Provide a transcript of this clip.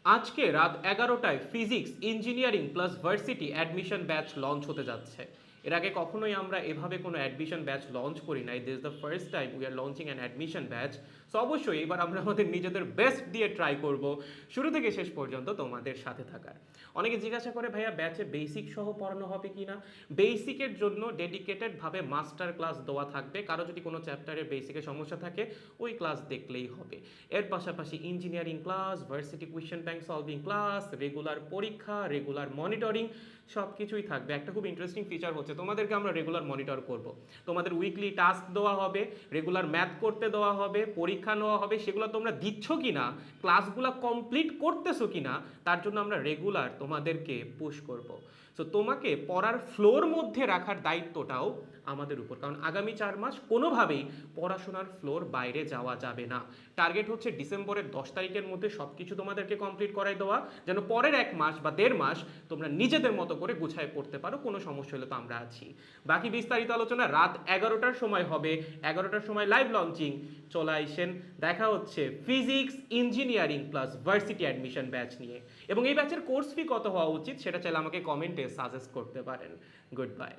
আজকে রাত 11টায় physics engineering plus varsity admission batch launch হতে যাচ্ছে। এর আগে কখনোই আমরা এভাবে কোনো অ্যাডমিশন ব্যাচ লঞ্চ করি নাই। This is the first time we are launching an admission batch. So অবশ্যই এবার আমরা আমাদের নিজেদের বেস্ট দিয়ে ট্রাই করব শুরু থেকে শেষ পর্যন্ত তোমাদের সাথে থাকার। অনেকে জিজ্ঞাসা করে ভাইয়া ব্যাচে বেসিক সহ পড়ানো হবে কি না। বেসিকের জন্য ডেডিকেটেডভাবে মাস্টার ক্লাস দেওয়া থাকবে। কারো যদি কোনো চ্যাপ্টারের বেসিকে সমস্যা থাকে ওই ক্লাস দেখলেই হবে। এর পাশাপাশি engineering class, varsity question bank solving class, regular পরীক্ষা, রেগুলার মনিটরিং সব কিছুই থাকবে। একটা খুব ইন্টারেস্টিং ফিচার হচ্ছে তোমাদেরকে আমরা রেগুলার মনিটর করব। তোমাদের উইকলি টাস্ক দেওয়া হবে, রেগুলার ম্যাথ করতে দেওয়া হবে, পরীক্ষা নেওয়া হবে, সেগুলো তোমরা দিচ্ছ কি না, ক্লাসগুলো কমপ্লিট করতেছো কি না, তার জন্য আমরা রেগুলার তোমাদেরকে পুশ করব। সো তোমাকে পড়ার ফ্লোর মধ্যে রাখার দায়িত্বটাও আমাদের উপর, কারণ আগামী 4 মাস কোনোভাবেই পড়াশোনার ফ্লোর বাইরে যাওয়া যাবে না। টার্গেট হচ্ছে ডিসেম্বরের 10 তারিখের মধ্যে সব কিছু তোমাদেরকে কমপ্লিট করাই দেওয়া, যেন পরের 1 মাস বা 1.5 মাস তোমরা নিজেদের মতো করে গুছায় পড়তে পারো। কোনো সমস্যা হলে তো আমরা আছি। বাকি বিস্তারিত আলোচনা রাত 11টার সময় হবে। 11টার সময় লাইভ লঞ্চিং। চলে আইসেন, দেখা হচ্ছে physics engineering plus varsity admission batch নিয়ে। এবং এই ব্যাচের কোর্স ফি কত হওয়া উচিত সেটা চাইলে আমাকে কমেন্টে সাজেস্ট করতে পারেন। Good bye.